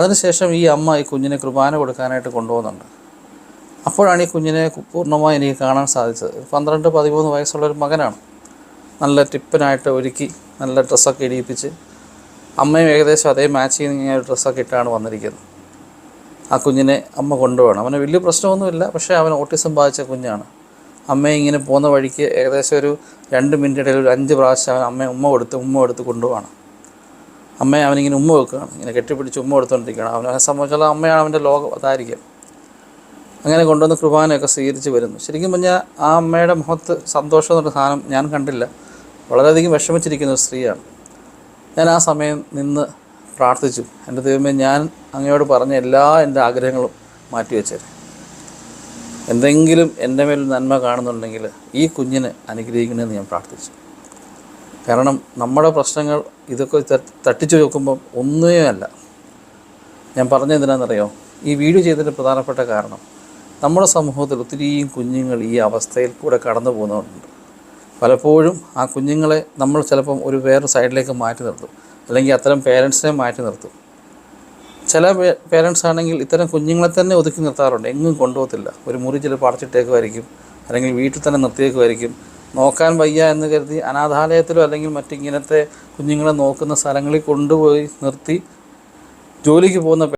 അതിനുശേഷം ഈ അമ്മ ഈ കുഞ്ഞിനെ കുർബാന കൊടുക്കാനായിട്ട് കൊണ്ടുപോകുന്നുണ്ട്. അപ്പോഴാണ് ഈ കുഞ്ഞിനെ പൂർണ്ണമായി എനിക്ക് കാണാൻ സാധിച്ചത്. 12-13 വയസ്സുള്ളൊരു മകനാണ്. നല്ല ടിപ്പനായിട്ട് ഒരുക്കി നല്ല ഡ്രസ്സൊക്കെ ഇടിയിപ്പിച്ച് അമ്മയും ഏകദേശം അതേ മാച്ച് ചെയ്യുന്ന ഡ്രസ്സൊക്കെ ഇട്ടാണ് വന്നിരിക്കുന്നത്. ആ കുഞ്ഞിനെ അമ്മ കൊണ്ടുപോകണം. അവന് വലിയ പ്രശ്നമൊന്നുമില്ല, പക്ഷേ അവൻ ഓട്ടിസം ബാധിച്ച കുഞ്ഞാണ്. അമ്മയെ ഇങ്ങനെ പോകുന്ന വഴിക്ക് ഏകദേശം ഒരു 2 മിനിറ്റ് ഇടയിൽ ഒരു 5 പ്രാവശ്യം അവൻ അമ്മയെ ഉമ്മ കൊടുത്ത് കൊണ്ടുപോവാണ്. അമ്മയെ അവനിങ്ങനെ ഉമ്മ വെക്കുകയാണ്, ഇങ്ങനെ കെട്ടിപ്പിടിച്ച് ഉമ്മ കൊടുത്തുകൊണ്ടിരിക്കുകയാണ്. അവനെ സംബന്ധിച്ചുള്ള അമ്മയാണ് അവൻ്റെ ലോകം, അതായിരിക്കും. അങ്ങനെ കൊണ്ടുവന്ന് കുർബാനയൊക്കെ സ്വീകരിച്ച് വരുന്നു. ശരിക്കും പറഞ്ഞാൽ ആ അമ്മയുടെ മുഖത്ത് സന്തോഷം എന്നൊരു സാധനം ഞാൻ കണ്ടില്ല. വളരെയധികം വിഷമിച്ചിരിക്കുന്ന ഒരു സ്ത്രീയാണ്. ഞാൻ ആ സമയം നിന്ന് പ്രാർത്ഥിച്ചു, എൻ്റെ ദൈവമേ, ഞാൻ അങ്ങയോട് പറഞ്ഞ എല്ലാ എൻ്റെ ആഗ്രഹങ്ങളും മാറ്റിവെച്ചേരെ. എന്തെങ്കിലും എൻ്റെ മേൽ നന്മ കാണുന്നുണ്ടെങ്കിൽ ഈ കുഞ്ഞിനെ അനുഗ്രഹിക്കണമെന്ന് ഞാൻ പ്രാർത്ഥിച്ചു. കാരണം നമ്മുടെ പ്രശ്നങ്ങൾ ഇതൊക്കെ തട്ടിച്ചു നോക്കുമ്പം ഒന്നുമേ അല്ല. ഞാൻ പറഞ്ഞത് എന്തിനാണെന്നറിയോ? ഈ വീഡിയോ ചെയ്തതിൻ്റെ പ്രധാനപ്പെട്ട കാരണം നമ്മുടെ സമൂഹത്തിൽ ഒത്തിരിയും കുഞ്ഞുങ്ങൾ ഈ അവസ്ഥയിൽ കൂടെ കടന്നു പോകുന്നവരുണ്ട്. പലപ്പോഴും ആ കുഞ്ഞുങ്ങളെ നമ്മൾ ചിലപ്പം ഒരു വേറെ സൈഡിലേക്ക് മാറ്റി നിർത്തും, അല്ലെങ്കിൽ അത്തരം പേരൻസിനെ മാറ്റി നിർത്തും. ചില പേരൻസ് ആണെങ്കിൽ ഇത്തരം കുഞ്ഞുങ്ങളെ തന്നെ ഒതുക്കി നിർത്താറുണ്ട്, എങ്ങും കൊണ്ടുപോകത്തില്ല. ഒരു മുറി ചിലപ്പോൾ അടച്ചിട്ടേക്കുമായിരിക്കും, അല്ലെങ്കിൽ വീട്ടിൽ തന്നെ നിർത്തിയേക്കുമായിരിക്കും. നോക്കാൻ വയ്യ എന്ന് കരുതി അനാഥാലയത്തിലോ അല്ലെങ്കിൽ മറ്റിങ്ങനത്തെ കുഞ്ഞുങ്ങളെ നോക്കുന്ന സ്ഥലങ്ങളിൽ കൊണ്ടുപോയി നിർത്തി ജോലിക്ക് പോകുന്ന